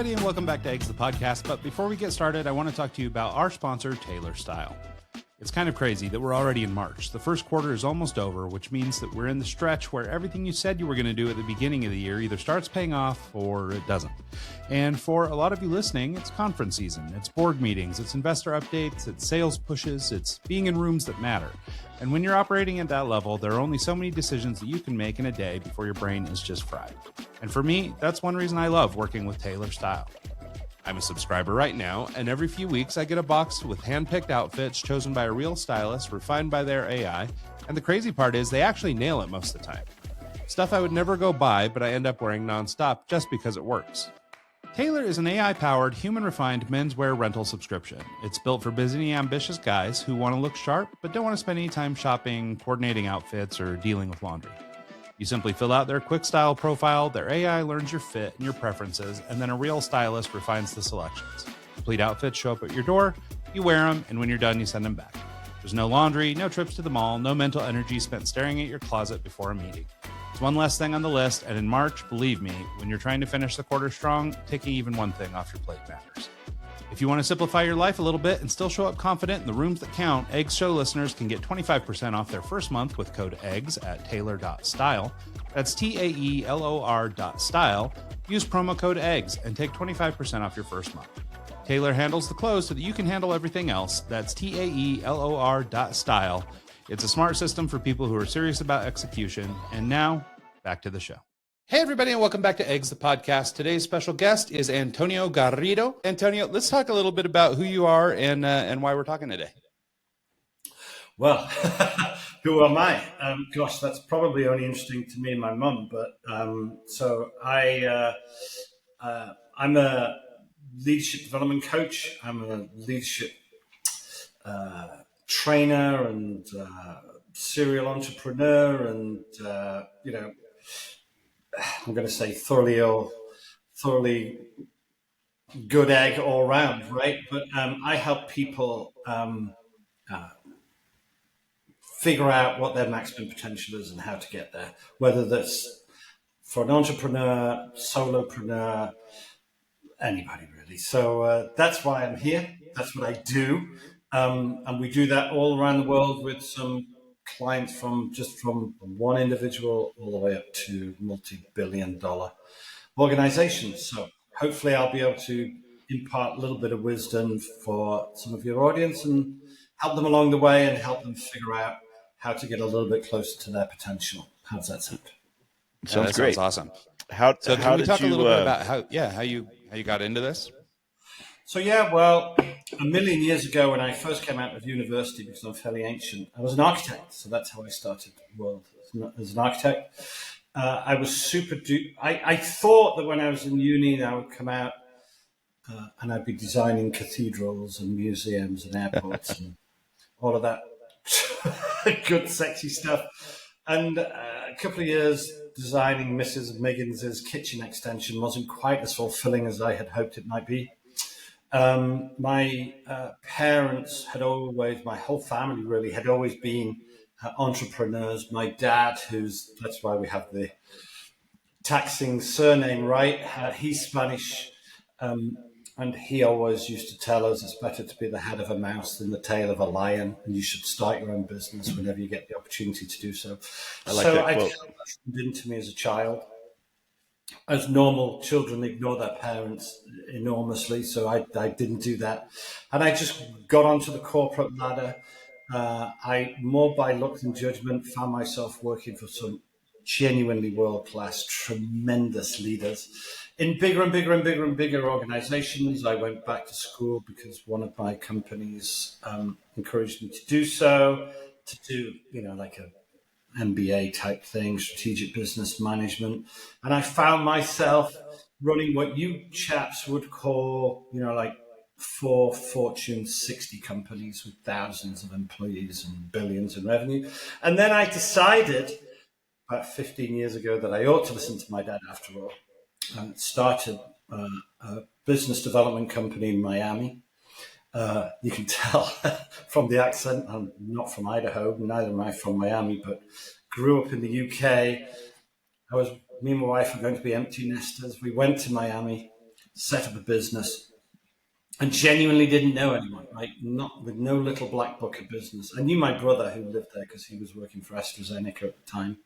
everybody, and welcome back to Eggs, the podcast. But before we get started, I want to talk to you about our sponsor, Taylor Style. It's kind of crazy that we're already in March. The first quarter is almost over, which means that we're in the stretch where everything you said you were going to do at the beginning of the year either starts paying off or it doesn't. And for a lot of you listening, it's conference season, it's board meetings, it's investor updates, it's sales pushes, it's being in rooms that matter. And when you're operating at that level, there are only so many decisions that you can make in a day before your brain is just fried. And for me, that's one reason I love working with Taylor Style. I'm a subscriber right now, and every few weeks I get a box with hand-picked outfits chosen by a real stylist, refined by their AI, and the crazy part is they actually nail it most of the time. Stuff I would never go buy, but I end up wearing nonstop just because it works. Taylor is an AI-powered, human-refined menswear rental subscription. It's built for busy, ambitious guys who want to look sharp, but don't want to spend any time shopping, coordinating outfits, or dealing with laundry. You simply fill out their quick style profile, their AI learns your fit and your preferences, and then a real stylist refines the selections. Complete outfits show up at your door, you wear them, and when you're done, you send them back. There's no laundry, no trips to the mall, no mental energy spent staring at your closet before a meeting. It's one less thing on the list, and in March, believe me, when you're trying to finish the quarter strong, taking even one thing off your plate matters. If you want to simplify your life a little bit and still show up confident in the rooms that count, Eggs Show listeners can get 25% off their first month with code EGGS at taylor.style. That's TAELOR.style. Use promo code EGGS and take 25% off your first month. Taylor handles the clothes so that you can handle everything else. That's TAELOR.style. It's a smart system for people who are serious about execution. And now, back to the show. Hey, everybody, and welcome back to Eggs, the podcast. Today's special guest is Antonio Garrido. Antonio, let's talk a little bit about who you are and why we're talking today. Well, who am I? Gosh, that's probably only interesting to me and my mum. But I'm a leadership development coach. I'm a leadership trainer and serial entrepreneur, and I'm going to say thoroughly good egg all round, right? But I help people figure out what their maximum potential is and how to get there, whether that's for an entrepreneur, solopreneur, anybody really. So that's why I'm here. That's what I do. And we do that all around the world with some clients from one individual all the way up to multi-billion-dollar organizations. So hopefully I'll be able to impart a little bit of wisdom for some of your audience and help them along the way and help them figure out how to get a little bit closer to their potential. How does that sound? Sounds great. Sounds awesome. Can we talk a little bit about how you got into this? So well, a million years ago when I first came out of university, because I'm fairly ancient, I was an architect. So that's how I started the world as an architect. I was I thought that when I was in uni, I would come out and I'd be designing cathedrals and museums and airports and all of that good, sexy stuff. And a couple of years designing Mrs. Miggins's kitchen extension wasn't quite as fulfilling as I had hoped it might be. My parents my whole family really had always been entrepreneurs. My dad, that's why we have the taxing surname, right? He's Spanish, and he always used to tell us it's better to be the head of a mouse than the tail of a lion, and you should start your own business whenever you get the opportunity to do so. I like that quote. It happened into me as a child. As normal children ignore their parents enormously, so I didn't do that. And I just got onto the corporate ladder. I, more by luck than judgment, found myself working for some genuinely world-class, tremendous leaders in bigger and bigger and bigger and bigger organizations. I went back to school because one of my companies encouraged me to do so, to do, like a MBA type thing, strategic business management. And I found myself running what you chaps would call, like 4 Fortune 60 companies with thousands of employees and billions in revenue. And then I decided about 15 years ago that I ought to listen to my dad after all, and started a business development company in Miami. You can tell from the accent, I'm not from Idaho, neither am I from Miami, but grew up in the UK. Me and my wife were going to be empty nesters. We went to Miami, set up a business, and genuinely didn't know anyone, right? Not with no little black book of business. I knew my brother who lived there because he was working for AstraZeneca at the time.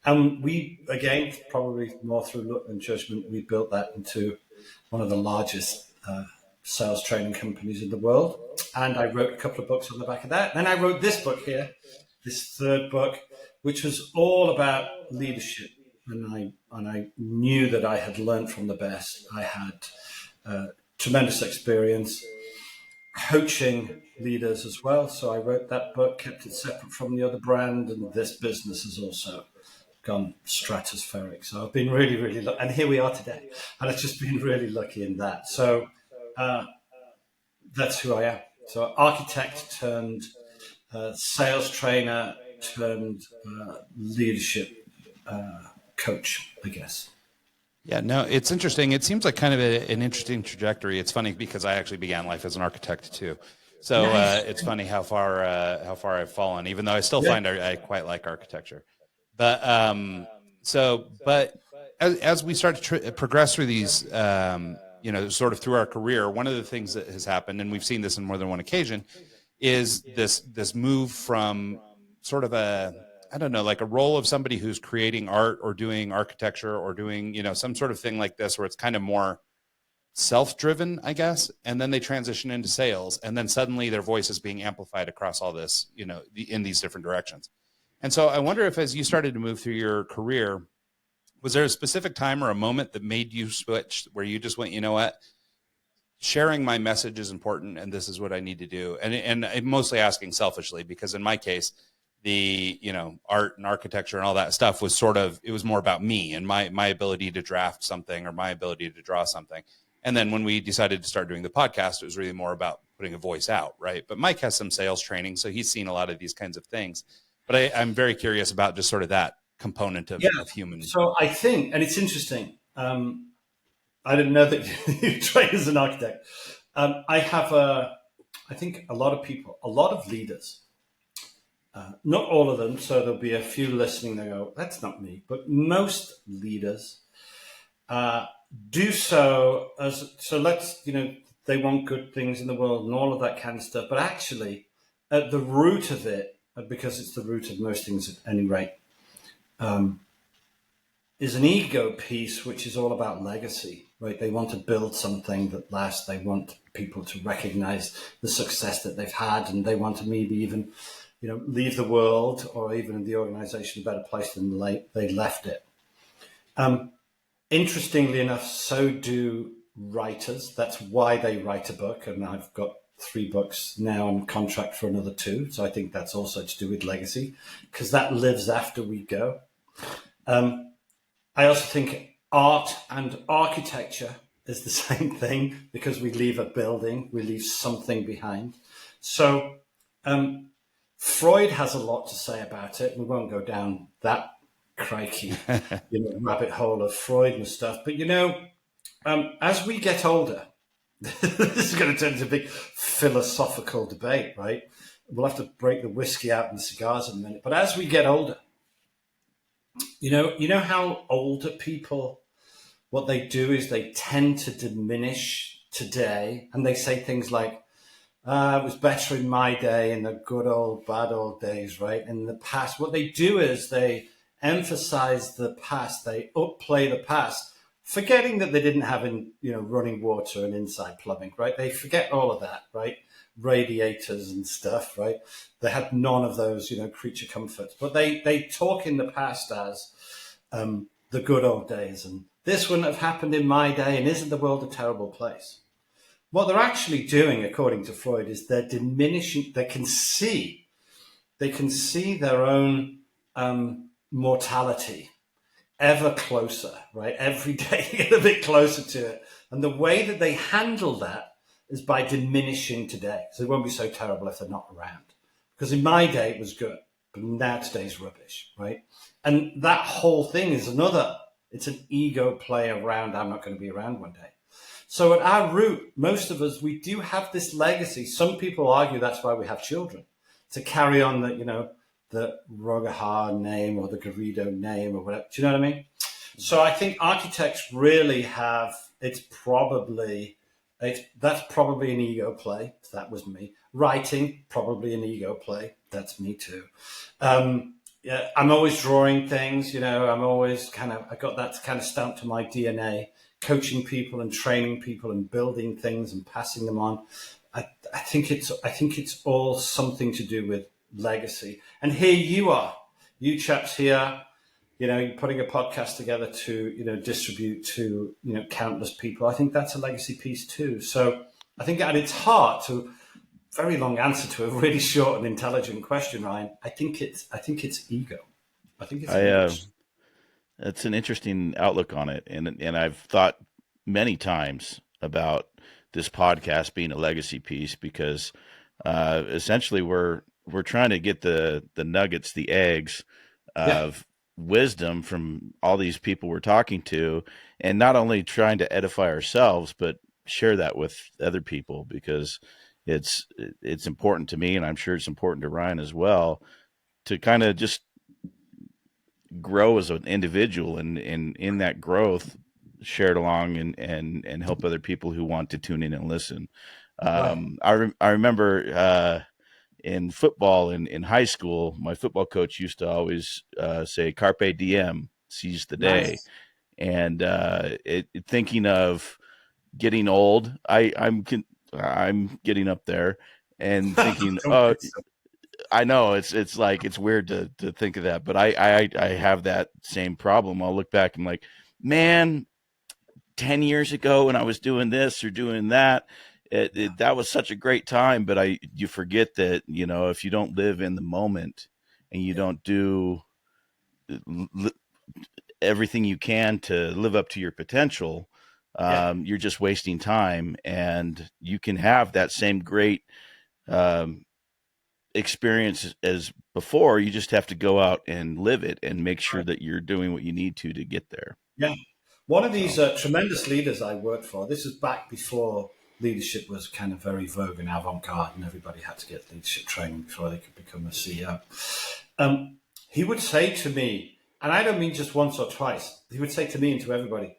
And we, again, probably more through luck than judgment, we built that into one of the largest sales training companies in the world. And I wrote a couple of books on the back of that. Then I wrote this book here, this third book, which was all about leadership. And I knew that I had learned from the best. I had tremendous experience coaching leaders as well. So I wrote that book, kept it separate from the other brand, and this business has also gone stratospheric. So I've been really, really lucky. And here we are today. And I've just been really lucky in that. So that's who I am. So architect turned sales trainer turned leadership coach, I guess. Yeah, no, it's interesting. It seems like kind of an interesting trajectory. It's funny because I actually began life as an architect too. So Nice. it's funny how far I've fallen, even though I still find I quite like architecture. But but as we start to progress through these, sort of through our career, one of the things that has happened, and we've seen this on more than one occasion, is this move from sort of like a role of somebody who's creating art or doing architecture or doing, some sort of thing like this, where it's kind of more self-driven, I guess. And then they transition into sales, and then suddenly their voice is being amplified across all this, in these different directions. And so I wonder if, as you started to move through your career, was there a specific time or a moment that made you switch, where you just went, you know what, sharing my message is important, and this is what I need to do? And I'm mostly asking selfishly, because in my case, the art and architecture and all that stuff was it was more about me and my ability to draft something or my ability to draw something. And then when we decided to start doing the podcast, it was really more about putting a voice out, right? But Mike has some sales training, so he's seen a lot of these kinds of things. But I'm very curious about just sort of that component of human. So I think, and it's interesting, I didn't know that you trained as an architect. I think a lot of people, a lot of leaders, not all of them, so there'll be a few listening that go, that's not me, but most leaders do so they want good things in the world and all of that kind of stuff. But actually, at the root of it, because it's the root of most things at any rate, is an ego piece, which is all about legacy, right? They want to build something that lasts. They want people to recognize the success that they've had, and they want to maybe even leave the world or even the organization a better place than they left it. Interestingly enough, so do writers. That's why they write a book. And I've got 3 books now on contract for another 2. So I think that's also to do with legacy, because that lives after we go. I also think art and architecture is the same thing, because we leave a building, we leave something behind. So, Freud has a lot to say about it. We won't go down that crikey rabbit hole of Freud and stuff. But, as we get older, this is going to turn into a big philosophical debate, right? We'll have to break the whiskey out and the cigars in a minute. But as we get older, you know how older people, what they do is they tend to diminish today, and they say things like, it was better in my day, in the good old, bad old days, right? In the past, what they do is they emphasize the past, they upplay the past, forgetting that they didn't have running water and inside plumbing, right? They forget all of that, right? Radiators and stuff, right? They had none of those, creature comforts, but they talk in the past as the good old days, and this wouldn't have happened in my day, and isn't the world a terrible place? What they're actually doing, according to Freud, is they're diminishing. They can see their own mortality ever closer, right? Every day they get a bit closer to it. And the way that they handle that is by diminishing today. So it won't be so terrible if they're not around. Because in my day, it was good, but now today's rubbish, right? And that whole thing is it's an ego play around, I'm not going to be around one day. So at our root, most of us, we do have this legacy. Some people argue that's why we have children, to carry on the Rogaha name or the Garrido name or whatever. Do you know what I mean? So I think architects really have that's probably an ego play. That was me. Writing, probably an ego play. That's me too. Yeah, I'm always drawing things. I'm always I got that kind of stamped to my DNA. Coaching people and training people and building things and passing them on. I think it's all something to do with legacy. And here you are, you chaps here. You're putting a podcast together to, distribute to, countless people. I think that's a legacy piece too. So I think at its heart, to very long answer to a really short and intelligent question, Ryan, I think it's ego. I think it's ego. That's an interesting outlook on it. And I've thought many times about this podcast being a legacy piece because essentially we're trying to get the nuggets, the eggs of wisdom from all these people we're talking to, and not only trying to edify ourselves, but share that with other people, because it's important to me, and I'm sure it's important to Ryan as well, to kind of just grow as an individual, and in that growth share it along and help other people who want to tune in and listen. I remember in football in high school, my football coach used to always say "Carpe diem," seize the day. Nice. And thinking of getting old, I'm getting up there and thinking, oh, I know it's like, it's weird to think of that, but I have that same problem. I'll look back and like, man, 10 years ago when I was doing this or doing that, that was such a great time. But you forget that, if you don't live in the moment and you don't do everything you can to live up to your potential, you're just wasting time. And you can have that same great experience as before. You just have to go out and live it and make sure that you're doing what you need to get there. Yeah. One of these tremendous leaders I worked for, this is back before leadership was kind of very vogue and avant-garde, and everybody had to get leadership training before they could become a CEO. He would say to me, and I don't mean just once or twice, he would say to me and to everybody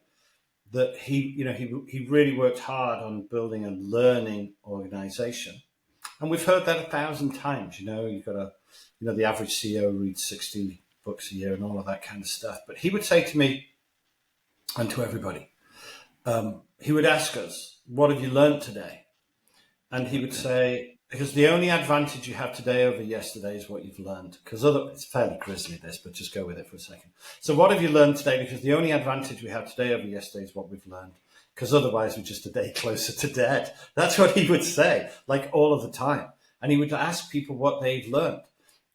that he really worked hard on building a learning organization. And we've heard that 1,000 times. You've got the average CEO reads 60 books a year and all of that kind of stuff. But he would say to me and to everybody, he would ask us, what have you learned today? And he would say, because the only advantage you have today over yesterday is what you've learned. Because it's fairly grisly, this, but just go with it for a second. So what have you learned today? Because the only advantage we have today over yesterday is what we've learned. Because otherwise we're just a day closer to dead. That's what he would say, like all of the time. And he would ask people what they've learned.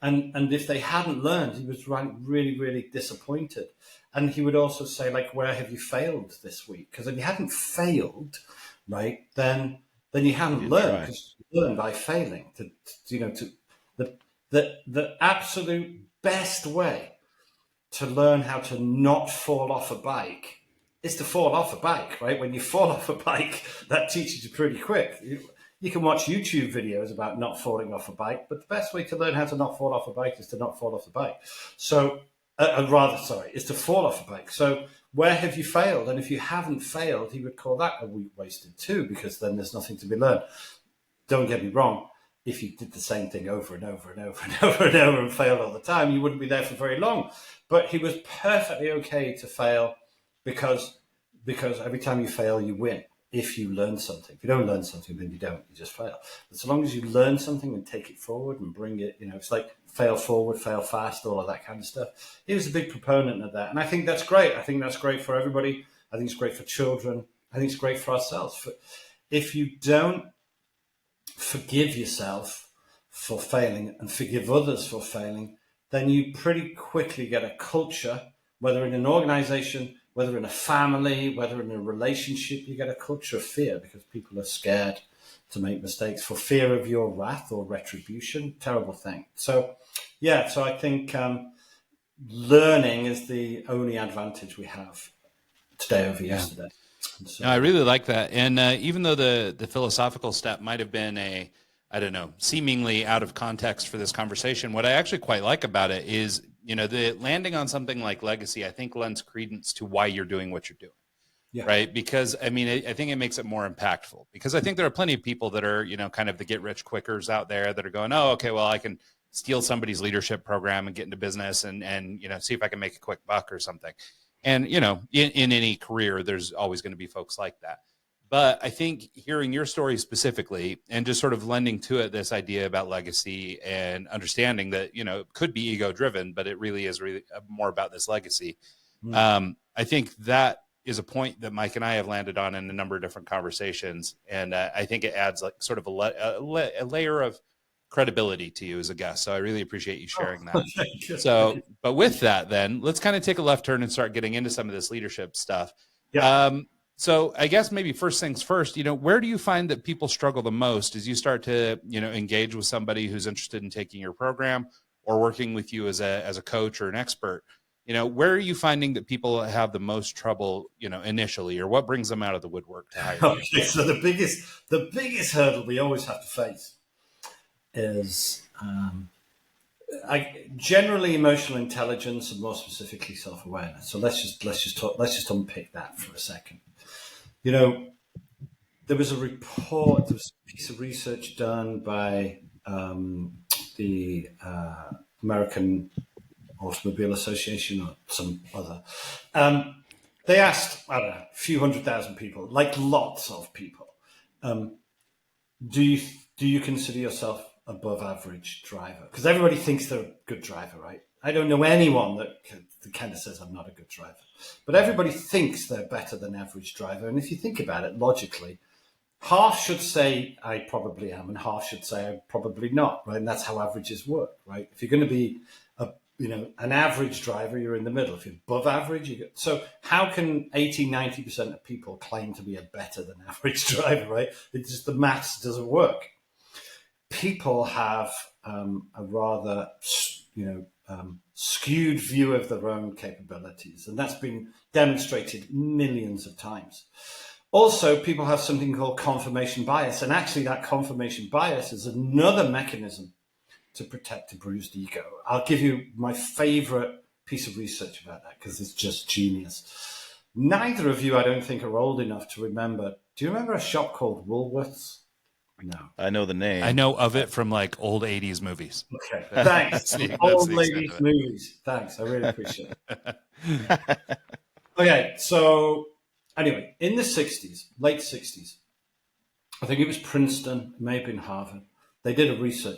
And if they hadn't learned, he was really, really disappointed. And he would also say, like, where have you failed this week? Because if you hadn't failed, right, then you hadn't learned, because you learned by failing. The absolute best way to learn how to not fall off a bike is to fall off a bike, right? When you fall off a bike, that teaches you pretty quick. You can watch YouTube videos about not falling off a bike, but the best way to learn how to not fall off a bike is to not fall off the bike. So, is to fall off a bike. So where have you failed? And if you haven't failed, he would call that a week wasted too, because then there's nothing to be learned. Don't get me wrong. If you did the same thing over and over and over and over and over and failed all the time, you wouldn't be there for very long. But he was perfectly okay to fail, because every time you fail, you win. If you learn something. If you don't learn something, then you don't. You just fail. But so long as you learn something and take it forward and bring it, it's like fail forward, fail fast, all of that kind of stuff. He was a big proponent of that. And I think that's great. I think that's great for everybody. I think it's great for children. I think it's great for ourselves. If you don't forgive yourself for failing and forgive others for failing, then you pretty quickly get a culture, whether in an organization, whether in a family, whether in a relationship, you get a culture of fear, because people are scared to make mistakes for fear of your wrath or retribution. Terrible thing. So I think learning is the only advantage we have today over yesterday. So, no, I really like that. And even though the philosophical step might have been seemingly out of context for this conversation, what I actually quite like about it is, the landing on something like legacy, I think lends credence to why you're doing what you're doing. right? Because I mean, I think it makes it more impactful, because I think there are plenty of people that are, kind of the get rich quickers out there that are going, oh, okay, well, I can steal somebody's leadership program and get into business and see if I can make a quick buck or something. And, in any career, there's always going to be folks like that. But I think hearing your story specifically and just sort of lending to it this idea about legacy and understanding that, it could be ego driven, but it really is more about this legacy. I think that is a point that Mike and I have landed on in a number of different conversations. And I think it adds like sort of a layer of credibility to you as a guest. So I really appreciate you sharing that. So, but with that, then let's kind of take a left turn and start getting into some of this leadership stuff. Yeah. So I guess maybe first things first, where do you find that people struggle the most as you start to, engage with somebody who's interested in taking your program or working with you as a coach or an expert? Where are you finding that people have the most trouble, initially, or what brings them out of the woodwork to hire you? Okay, so the biggest hurdle we always have to face is generally emotional intelligence and more specifically self-awareness. So let's just unpick that for a second. There was a piece of research done by the American Automobile Association or some other. They asked, I don't know, a few 100,000 people, like lots of people, do you consider yourself above average driver? Because everybody thinks they're a good driver, right? I don't know anyone that kind of says I'm not a good driver, but everybody thinks they're better than average driver. And if you think about it logically, half should say I probably am, and half should say I'm probably not, right? And that's how averages work, right? If you're going to be an average driver, you're in the middle. If you're above average, so how can 80-90% of people claim to be a better than average driver, right? It's just the maths doesn't work. People have a rather, skewed view of their own capabilities, and that's been demonstrated millions of times. Also, people have something called confirmation bias, and actually that confirmation bias is another mechanism to protect a bruised ego. I'll give you my favorite piece of research about that because it's just genius. Neither of you, I don't think, are old enough to remember. Do you remember a shop called Woolworths? No. I know the name. I know of it from like old 80s movies. Okay, thanks. Old ladies movies. Thanks, I really appreciate it. Okay, so anyway, in the 60s, late 60s, I think it was Princeton, it may have been Harvard, they did a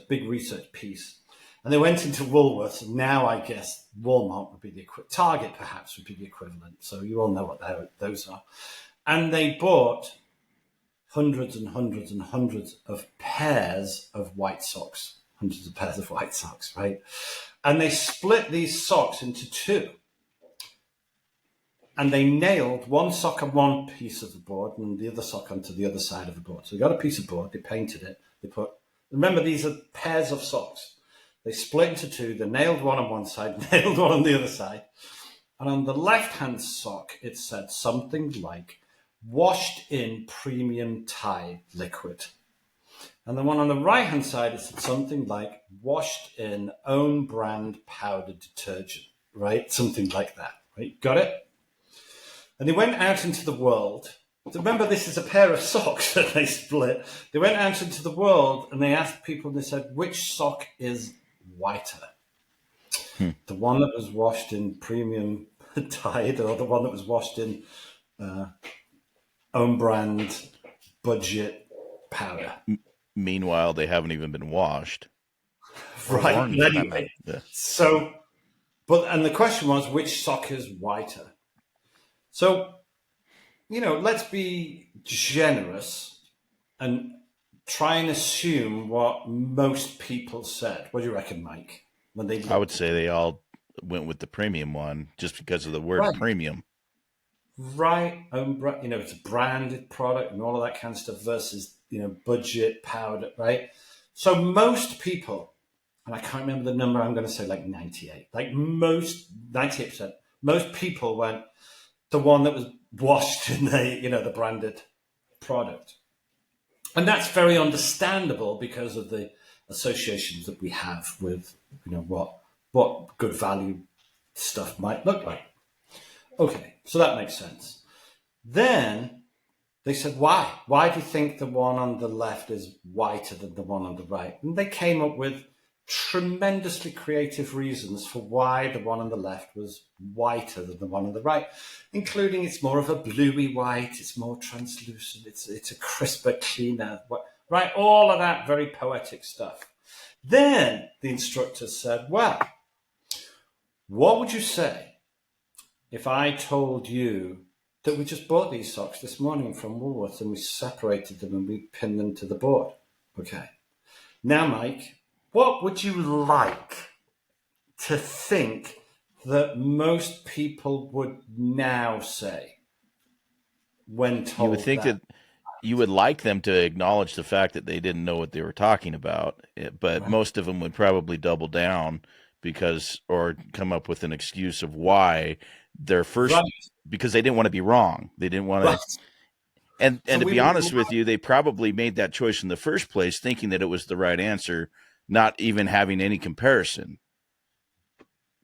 big research piece, and they went into Woolworths. And now I guess Walmart would be the Target, perhaps would be the equivalent. So you all know what those are. And they bought hundreds and hundreds and hundreds of pairs of white socks, right? And they split these socks into two. And they nailed one sock on one piece of the board and the other sock onto the other side of the board. So they got a piece of board, they painted it, remember, these are pairs of socks. They split into two, they nailed one on one side, nailed one on the other side. And on the left-hand sock, it said something like, washed in premium Tide liquid. And the one on the right-hand side, it said something like, washed in own brand powder detergent, right? Something like that, right? Got it? And they went out into the world. Remember, this is a pair of socks that they split. They went out into the world and they asked people, and they said, which sock is whiter? The one that was washed in premium Tide or the one that was washed in own brand budget powder? Meanwhile, they haven't even been washed. Right. Anyway, yeah. So, and the question was, which sock is whiter? So, let's be generous and try and assume what most people said. What do you reckon, Mike? I would say they all went with the premium one just because of the word premium. Right. It's a branded product and all of that kind of stuff versus, budget powder, right? So most people, and I can't remember the number, I'm going to say like 98, 98%, most people went the one that was washed in the branded product. And that's very understandable because of the associations that we have with, what good value stuff might look like. Okay, so that makes sense. Then they said, why? Why do you think the one on the left is whiter than the one on the right? And they came up with tremendously creative reasons for why the one on the left was whiter than the one on the right, including it's more of a bluey white, it's more translucent, it's a crisper, cleaner, right? All of that very poetic stuff. Then the instructor said, well, what would you say if I told you that we just bought these socks this morning from Woolworths and we separated them and we pinned them to the board? Okay. Now, Mike, what would you like to think that most people would now say when told You would think that you would like them to acknowledge the fact that they didn't know what they were talking about, but Right. most of them would probably double down or come up with an excuse of why their first, Right. because they didn't want to be wrong. They didn't want to, Right. and So to we be would honest with you, they probably made that choice in the first place, thinking that it was the right answer, not even having any comparison.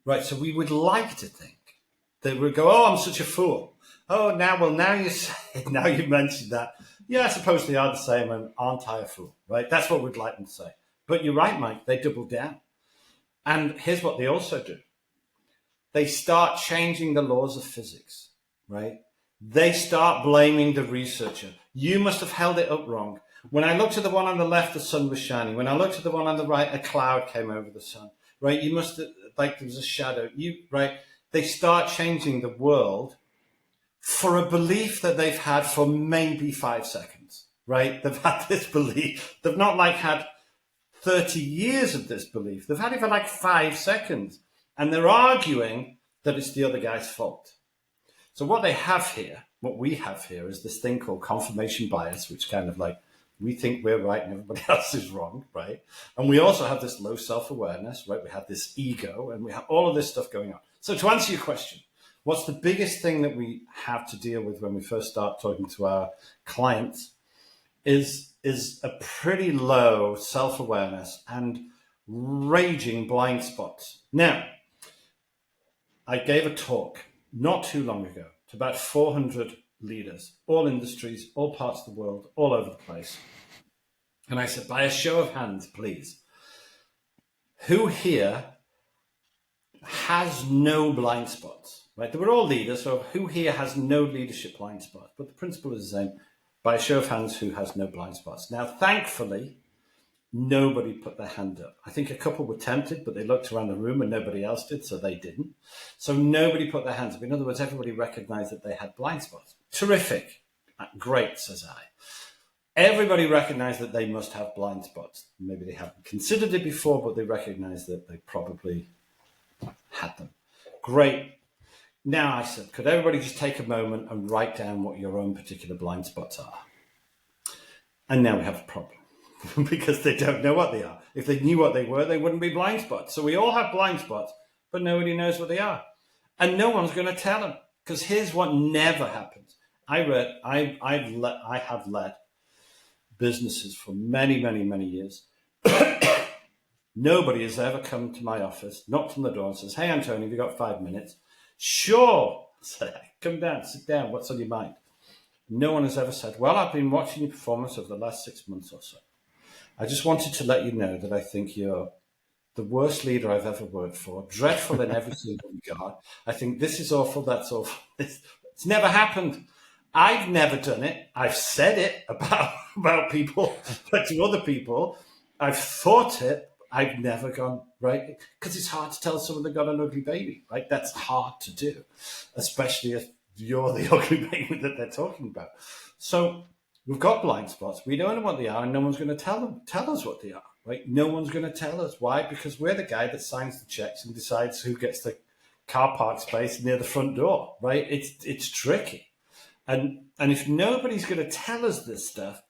Right, so we would like to think they would go, "Oh, I'm such a fool." Oh, now you say, now you mentioned that. Yeah, I suppose they are the same, and aren't I a fool? Right, that's what we'd like them to say. But you're right, Mike. They double down, and here's what they also do: they start changing the laws of physics. Right, they start blaming the researcher. You must have held it up wrong. When I looked at the one on the left, the sun was shining. When I looked at the one on the right, a cloud came over the sun. Right, you must have, like there was a shadow. Right. They start changing the world for a belief that they've had for maybe 5 seconds. Right, they've had this belief. They've not like had 30 years of this belief. They've had it for like 5 seconds, and they're arguing that it's the other guy's fault. So what we have here is this thing called confirmation bias, which kind of like we think we're right and everybody else is wrong, right? And we also have this low self-awareness, right? We have this ego and we have all of this stuff going on. So to answer your question, what's the biggest thing that we have to deal with when we first start talking to our clients is a pretty low self-awareness and raging blind spots. Now, I gave a talk not too long ago to about 400 leaders, all industries, all parts of the world, all over the place. And I said, by a show of hands, please, who here has no blind spots? Right? They were all leaders, so who here has no leadership blind spots? But the principle is the same. By a show of hands, who has no blind spots? Now, thankfully, nobody put their hand up. I think a couple were tempted, but they looked around the room and nobody else did, so they didn't. So nobody put their hands up. In other words, everybody recognized that they had blind spots. Terrific. Great, says I. Everybody recognized that they must have blind spots. Maybe they haven't considered it before, but they recognize that they probably had them. Great. Now I said, could everybody just take a moment and write down what your own particular blind spots are? And now we have a problem. Because they don't know what they are. If they knew what they were, they wouldn't be blind spots. So we all have blind spots, but nobody knows what they are. And no one's going to tell them. Because here's what never happens. I have led businesses for many, many, many years. Nobody has ever come to my office, knocked on the door and says, "Hey, Antonio, have you got 5 minutes?" "Sure." Say, "Come down, sit down. What's on your mind?" No one has ever said, "Well, I've been watching your performance over the last 6 months or so. I just wanted to let you know that I think you're the worst leader I've ever worked for, dreadful in every single regard. I think this is awful, that's awful." It's never happened. I've never done it. I've said it about people, but to other people, I've thought it. I've never gone, right? Because it's hard to tell someone they got an ugly baby, right? That's hard to do, especially if you're the ugly baby that they're talking about. So we've got blind spots. We don't know what they are, and no one's going to tell us what they are, right? No one's going to tell us. Why? Because we're the guy that signs the checks and decides who gets the car park space near the front door, right? It's tricky. And if nobody's going to tell us this stuff,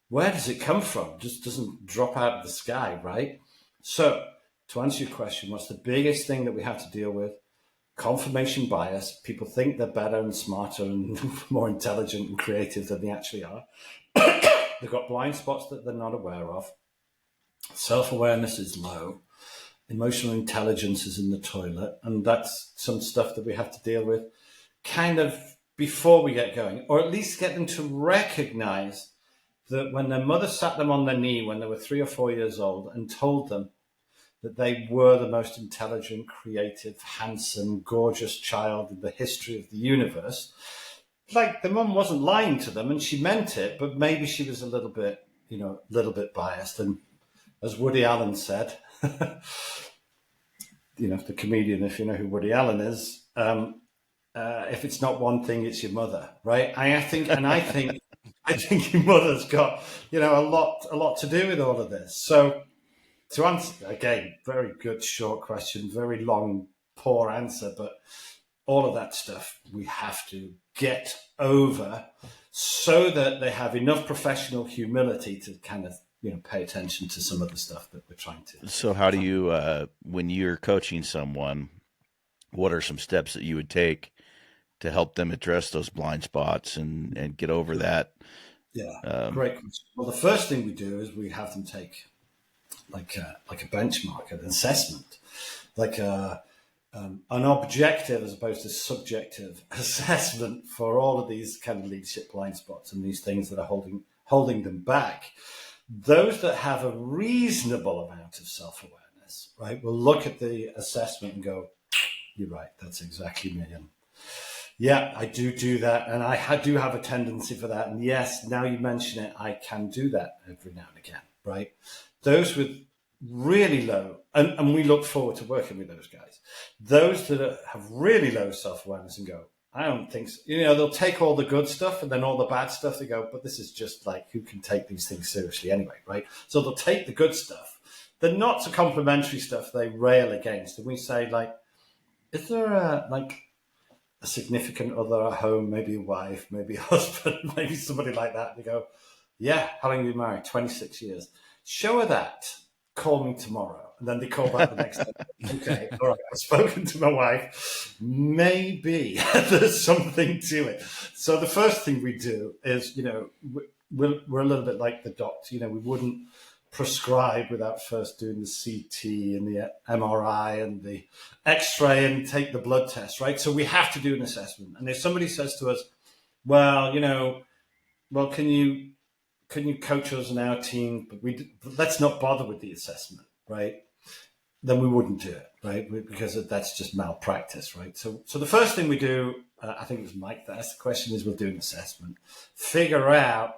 where does it come from? It just doesn't drop out of the sky, right? So to answer your question, what's the biggest thing that we have to deal with? Confirmation bias. People think they're better and smarter and more intelligent and creative than they actually are. They've got blind spots that they're not aware of. Self-awareness is low. Emotional intelligence is in the toilet. And that's some stuff that we have to deal with kind of before we get going, or at least get them to recognize that when their mother sat them on their knee when they were 3 or 4 years old and told them that they were the most intelligent, creative, handsome, gorgeous child in the history of the universe, like the mum wasn't lying to them and she meant it, but maybe she was a little bit biased. And as Woody Allen said, the comedian, if you know who Woody Allen is, if it's not one thing, it's your mother, right? I think your mother's got, a lot to do with all of this. So to answer, again, very good short question, very long, poor answer, but all of that stuff we have to get over so that they have enough professional humility to kind of, pay attention to some of the stuff that we're trying to. So how do you, when you're coaching someone, what are some steps that you would take to help them address those blind spots and get over that? Yeah, great question. Well, the first thing we do is we have them take like a benchmark, an assessment, like an objective as opposed to subjective assessment for all of these kind of leadership blind spots and these things that are holding them back. Those that have a reasonable amount of self-awareness, right, will look at the assessment and go, you're right, that's exactly me. And yeah, I do that. And I do have a tendency for that. And yes, now you mention it, I can do that every now and again, right? Those with really low, and we look forward to working with those guys. Those that have really low self-awareness and go, I don't think so. They'll take all the good stuff and then all the bad stuff, they go, but this is just like, who can take these things seriously anyway, right? So they'll take the good stuff. The not so complimentary stuff they rail against. And we say, like, is there a significant other at home, maybe a wife, maybe a husband, maybe somebody like that? And they go, yeah, how long have you been married? 26 years. Show her that. Call me tomorrow. And then they call back the next day. Okay, all right, I've spoken to my wife. Maybe there's something to it. So the first thing we do is, we're a little bit like the doctor. We wouldn't prescribe without first doing the CT and the MRI and the X-ray and take the blood test, right? So we have to do an assessment. And if somebody says to us, well, can you coach us in our team? But let's not bother with the assessment, right? Then we wouldn't do it, right? Because that's just malpractice, right? So the first thing we do, I think it was Mike that asked the question, is we'll do an assessment, figure out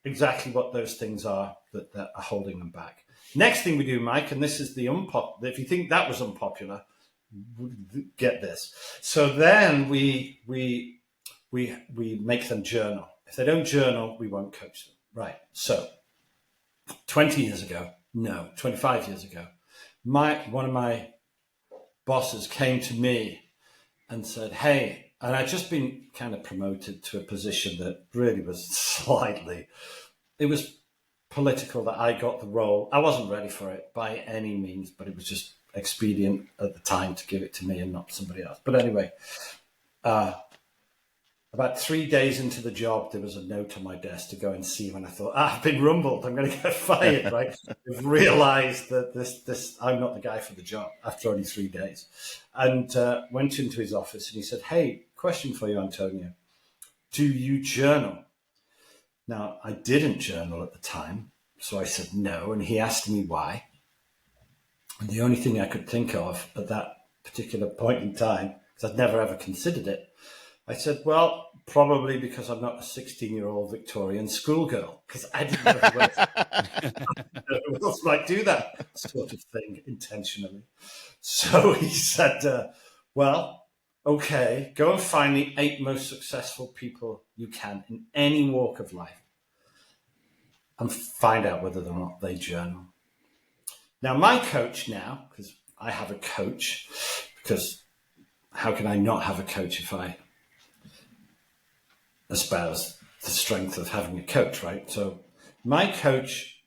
exactly what those things are that are holding them back. Next thing we do, Mike, and this is the unpopular, if you think that was unpopular, get this. So then we make them journal. If they don't journal, we won't coach them. Right. So 25 years ago, one of my bosses came to me and said, hey, and I'd just been kind of promoted to a position that really was it was political that I got the role. I wasn't ready for it by any means, but it was just expedient at the time to give it to me and not somebody else. But anyway, about 3 days into the job, there was a note on my desk to go and see when I thought, I've been rumbled. I'm going to get fired, right? I've realized that I'm not the guy for the job after only 3 days. And went into his office and he said, hey, question for you, Antonio. Do you journal? Now, I didn't journal at the time. So I said no. And he asked me why. And the only thing I could think of at that particular point in time, because I'd never ever considered it, I said, well, probably because I'm not a 16-year-old Victorian schoolgirl, because I didn't know who else might do that sort of thing intentionally. So he said, well, okay, go and find the 8 most successful people you can in any walk of life and find out whether or not they journal. Now, my coach now, because I have a coach, because how can I not have a coach if I espouse the strength of having a coach, right? So my coach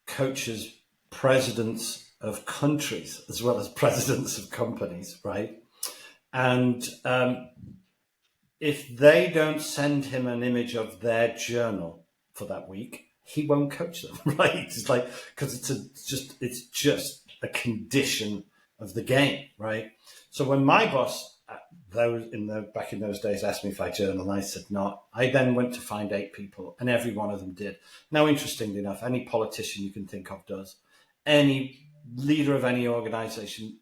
coaches presidents of countries as well as presidents of companies, right? And if they don't send him an image of their journal for that week, he won't coach them, right? It's like, because it's just a condition of the game, right? So when my boss those back in those days asked me if I journal, and I said not. I then went to find 8 people, and every one of them did. Now, interestingly enough, any politician you can think of does. Any leader of any organization,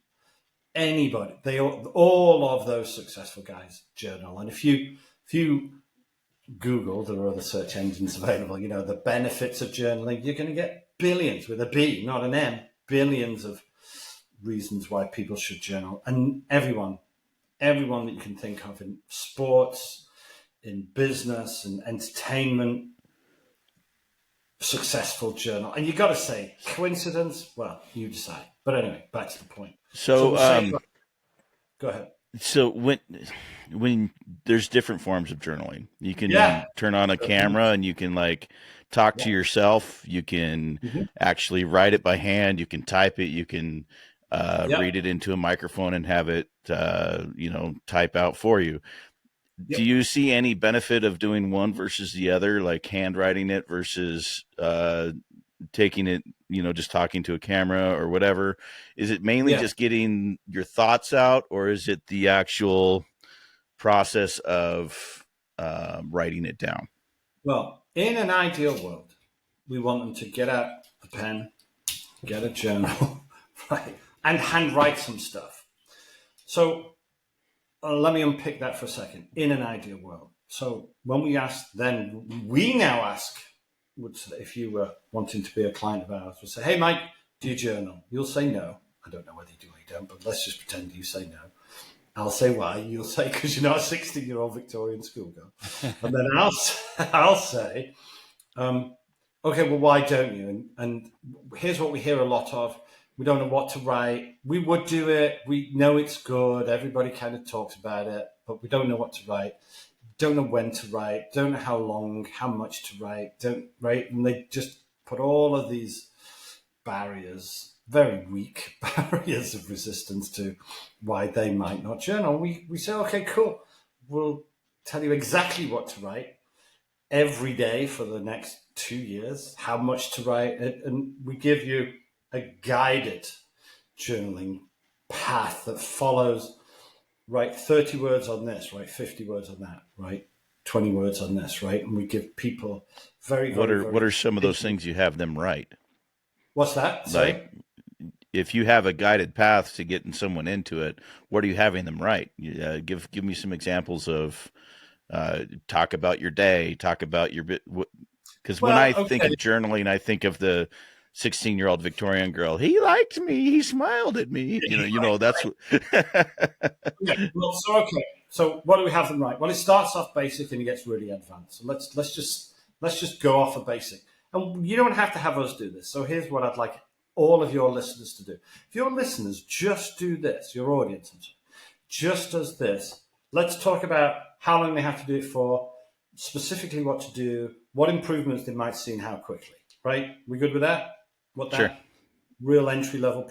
anybody, all of those successful guys journal. And if you Google, there are other search engines available, the benefits of journaling, you're going to get billions with a B, not an M, billions of reasons why people should journal. And everyone that you can think of in sports, in business and entertainment, successful journal. And you got to say, coincidence? Well, you decide. But anyway, back to the point. So go ahead. So when there's different forms of journaling, you can turn on a camera and you can like talk to yourself. You can actually write it by hand. You can type it. You can read it into a microphone and have it, type out for you. Yep. Do you see any benefit of doing one versus the other, like handwriting it versus taking it, just talking to a camera or whatever? Is it mainly just getting your thoughts out, or is it the actual process of writing it down? Well, in an ideal world, we want them to get out the pen, get a journal, right, and handwrite some stuff. So let me unpick that for a second. In an ideal world. So when we now ask, if you were wanting to be a client of ours, we'll say, hey, Mike, do you journal? You'll say no. I don't know whether you do or you don't, but let's just pretend you say no. I'll say why. You'll say, because you're not a 16-year-old Victorian schoolgirl. And then I'll say, okay, well, why don't you? And here's what we hear a lot of. We don't know what to write. We would do it. We know it's good. Everybody kind of talks about it, but we don't know what to write. Don't know when to write. Don't know how long, how much to write. And they just put all of these barriers, very weak barriers of resistance to why they might not journal. We say, okay, cool. We'll tell you exactly what to write every day for the next 2 years, how much to write, and we give you a guided journaling path that follows, write 30 words on this, write 50 words on that, write 20 words on this, right? And we give people what are some of those things you have them write? What's that? Sorry? Like, if you have a guided path to getting someone into it, what are you having them write? Give me some examples of talk about your day, talk about your bit. Because when I think of journaling, I think of the 16-year-old Victorian girl. He liked me. He smiled at me. That's what. Well, so what do we have them write? Well, it starts off basic and it gets really advanced. So let's just go off a basic. And you don't have to have us do this. So here's what I'd like all of your listeners to do. If your listeners just do this, your audience just does this, let's talk about how long they have to do it for, specifically what to do, what improvements they might see and how quickly. Right? We good with that? Sure. Real entry level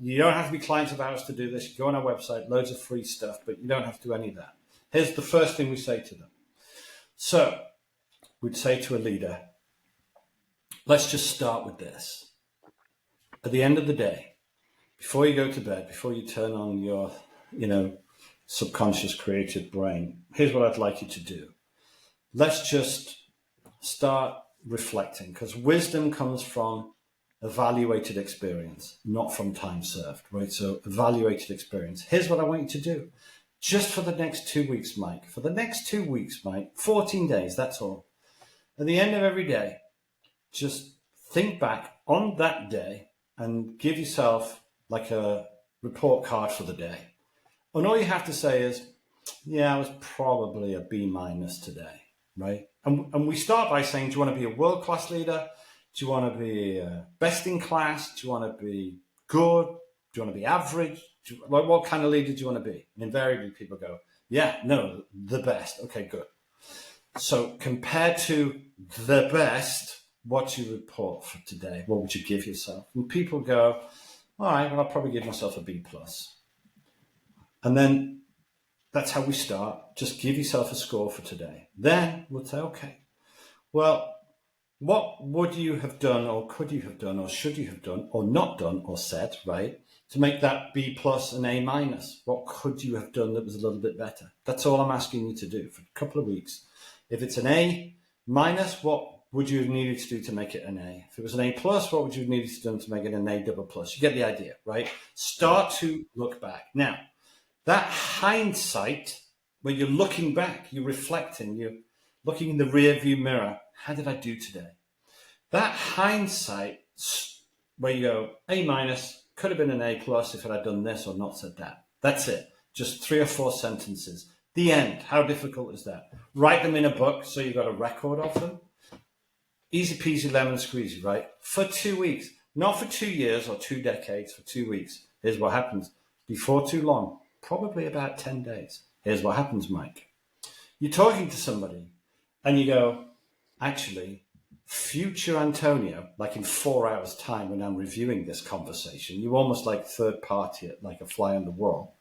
you don't have to be clients of ours to do this. You go on our website, loads of free stuff, but you don't have to do any of that. Here's the first thing we say to them. So we'd say to a leader, let's just start with this. At the end of the day, before you go to bed, before you turn on your, subconscious creative brain, here's what I'd like you to do. Let's just start reflecting, because wisdom comes from evaluated experience, not from time served, right? So evaluated experience. Here's what I want you to do. Just for the next 2 weeks, Mike. 14 days, that's all. At the end of every day, just think back on that day and give yourself like a report card for the day. And all you have to say is, I was probably a B- today, right? And we start by saying, do you want to be a world-class leader? Do you want to be best in class? Do you want to be good? Do you want to be average? What kind of leader do you want to be? And invariably people go, the best. Okay, good. So compared to the best, what's your report for today? What would you give yourself? And people go, all right, well, I'll probably give myself a B+. And then that's how we start. Just give yourself a score for today. Then we'll say, okay, well, what would you have done or could you have done or should you have done or not done or said, right, to make that B plus an A minus? What could you have done that was a little bit better? That's all I'm asking you to do for a couple of weeks. If it's an A minus, what would you have needed to do to make it an A? If it was an A plus, what would you have needed to do to make it an A double plus? You get the idea, right? Start to look back. Now, that hindsight, where you're looking back, you're reflecting, you're looking in the rear view mirror. How did I do today? That hindsight, where you go, A minus, could have been an A plus if I'd done this or not said that. That's it. Just 3 or 4 sentences. The end. How difficult is that? Write them in a book so you've got a record of them. Easy peasy lemon squeezy, right? For 2 weeks. Not for 2 years or 2 decades, for 2 weeks. Here's what happens. Before too long, probably about 10 days. Here's what happens, Mike. You're talking to somebody and you go, actually, future Antonio, like in 4 hours' time when I'm reviewing this conversation, you almost like third party it, like a fly on the wall.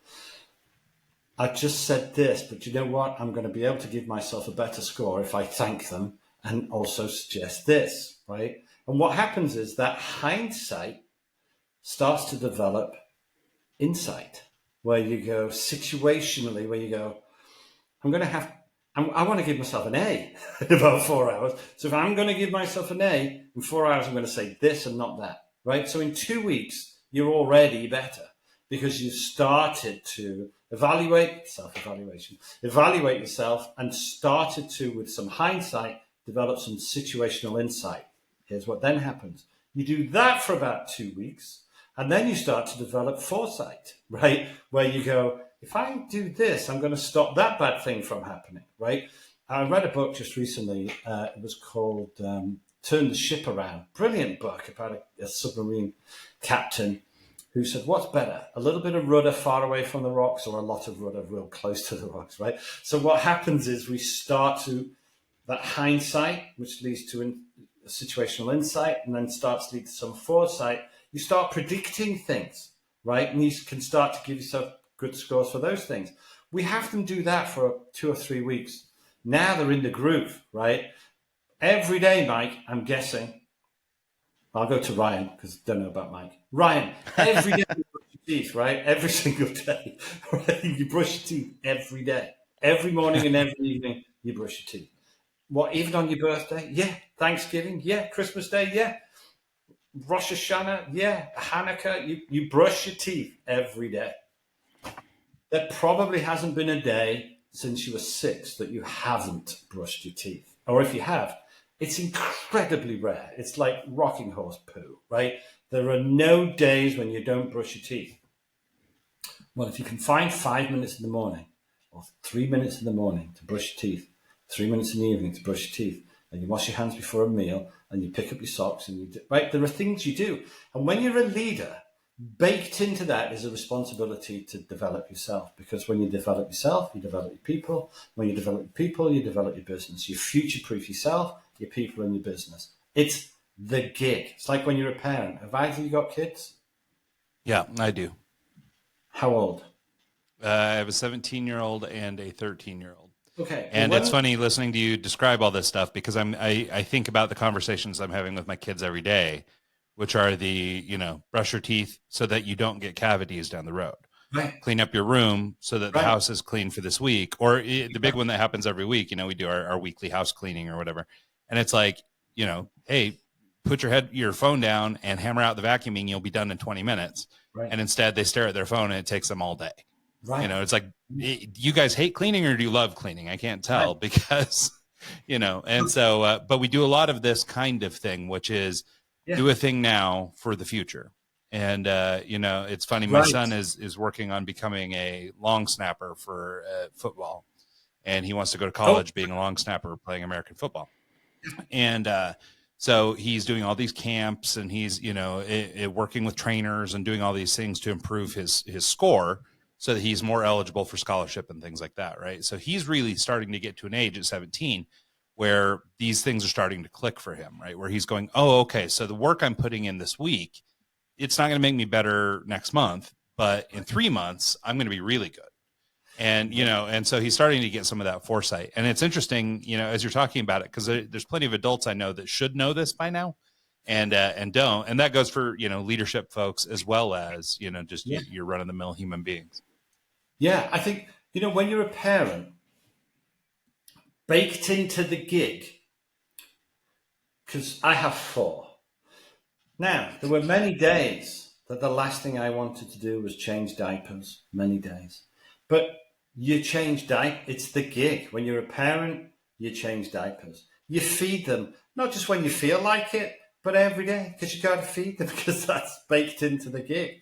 I just said this, but you know what? I'm going to be able to give myself a better score if I thank them and also suggest this, right? And what happens is that hindsight starts to develop insight, where you go situationally, where you go, I want to give myself an A in about 4 hours. So if I'm going to give myself an A in 4 hours, I'm going to say this and not that, right? So in 2 weeks, you're already better because you've started to evaluate yourself and started to, with some hindsight, develop some situational insight. Here's what then happens. You do that for about 2 weeks, and then you start to develop foresight, right? Where you go, if I do this, I'm going to stop that bad thing from happening, right? I read a book just recently. It was called Turn the Ship Around. Brilliant book about a submarine captain who said, what's better, a little bit of rudder far away from the rocks or a lot of rudder real close to the rocks, right? So what happens is we start to, that hindsight, which leads to a situational insight and then starts to lead to some foresight. You start predicting things, right? And you can start to give yourself good scores for those things. We have them do that for 2 or 3 weeks. Now they're in the groove, right? Every day, Mike, I'm guessing, I'll go to Ryan because I don't know about Mike. Ryan, every day you brush your teeth, right? Every single day, right? You brush your teeth every day. Every morning and every evening, you brush your teeth. What, even on your birthday? Yeah. Thanksgiving? Yeah. Christmas Day? Yeah. Rosh Hashanah? Yeah. Hanukkah? You brush your teeth every day. There probably hasn't been a day since you were 6 that you haven't brushed your teeth. Or if you have, it's incredibly rare. It's like rocking horse poo, right? There are no days when you don't brush your teeth. Well, if you can find 5 minutes in the morning or 3 minutes in the morning to brush your teeth, 3 minutes in the evening to brush your teeth, and you wash your hands before a meal, and you pick up your socks, and you do, right? There are things you do. And when you're a leader, baked into that is a responsibility to develop yourself, because when you develop yourself, you develop your people. When you develop your people, you develop your business. You future-proof yourself, your people, and your business. It's the gig. It's like when you're a parent. Have either of you got kids? Yeah, I do. How old? I have a 17-year-old and a 13-year-old. Okay. And it's funny listening to you describe all this stuff because I think about the conversations I'm having with my kids every day, which are brush your teeth so that you don't get cavities down the road. Right. Clean up your room so that the house is clean for this week. Or the big one that happens every week, we do our weekly house cleaning or whatever. And it's like, hey, put your phone down and hammer out the vacuuming. You'll be done in 20 minutes. Right. And instead they stare at their phone and it takes them all day. Right. It's like, you guys hate cleaning or do you love cleaning? I can't tell because, and so, but we do a lot of this kind of thing, which is do a thing now for the future. And, it's funny. My son is working on becoming a long snapper for football, and he wants to go to college being a long snapper playing American football. And, so he's doing all these camps and he's, working with trainers and doing all these things to improve his score so that he's more eligible for scholarship and things like that. Right. So he's really starting to get to an age at 17 where these things are starting to click for him, right? Where he's going, oh, okay, so the work I'm putting in this week, it's not going to make me better next month, but in 3 months, I'm going to be really good. And, and so he's starting to get some of that foresight. And it's interesting, as you're talking about it, because there's plenty of adults I know that should know this by now. and don't. And that goes for, leadership folks as well as, just Yeah. your run of the mill human beings. Yeah, I think, when you're a parent, baked into the gig, because I have 4. Now, there were many days that the last thing I wanted to do was change diapers, many days. But you change diapers, it's the gig. When you're a parent, you change diapers. You feed them, not just when you feel like it, but every day, because you got to feed them, because that's baked into the gig.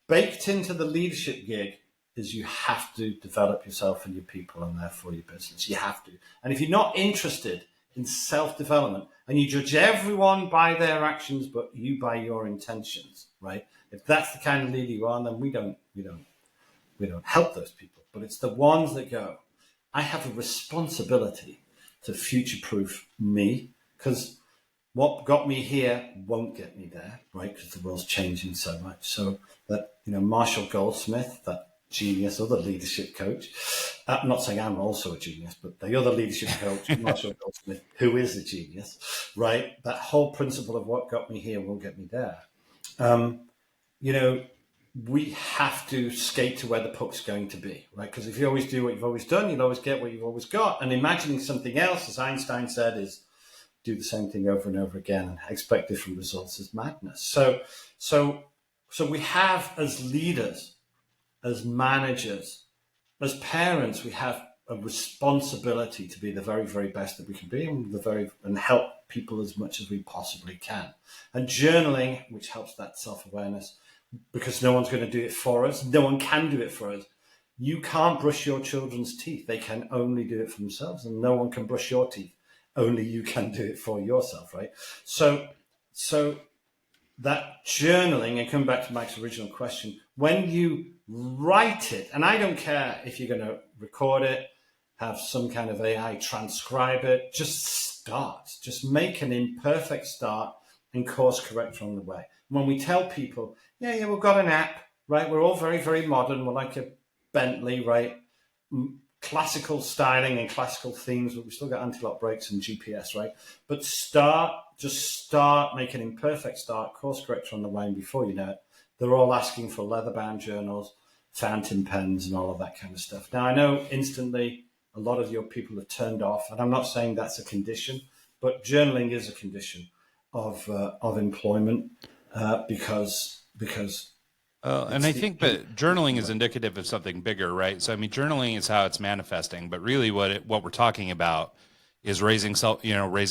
Baked into the leadership gig is you have to develop yourself and your people and therefore your business. You have to. And if you're not interested in self-development and you judge everyone by their actions, but you by your intentions, right? If that's the kind of leader you are, then we don't help those people. But it's the ones that go, I have a responsibility to future-proof me, because what got me here won't get me there, right? Because the world's changing so much. So that, Marshall Goldsmith, that genius, other leadership coach, I'm not saying I'm also a genius, but the other leadership coach, Marshall Goldsmith, who is a genius, right? That whole principle of what got me here won't get me there. We have to skate to where the puck's going to be, right? Because if you always do what you've always done, you'll always get what you've always got. And imagining something else, as Einstein said, is do the same thing over and over again and expect different results is madness. So we have, as leaders, as managers, as parents, we have a responsibility to be the very, very best that we can be and help people as much as we possibly can. And journaling, which helps that self-awareness, because no one's going to do it for us. No one can do it for us. You can't brush your children's teeth. They can only do it for themselves, and no one can brush your teeth. Only you can do it for yourself, right? So that journaling, and coming back to Mike's original question, when you write it, and I don't care if you're going to record it, have some kind of AI transcribe it, just start. Just make an imperfect start and course correct along the way. When we tell people, yeah, we've got an app, right? We're all very, very modern. We're like a Bentley, right? Classical styling and classical themes, but we still got anti-lock brakes and GPS, right? But just start, make an imperfect start, course corrector on the way, and before you know it, they're all asking for leather-bound journals, fountain pens, and all of that kind of stuff. Now, I know instantly a lot of your people have turned off, and I'm not saying that's a condition, but journaling is a condition of employment because and I think that journaling is indicative of something bigger, right? So, I mean, journaling is how it's manifesting, but really what we're talking about is raising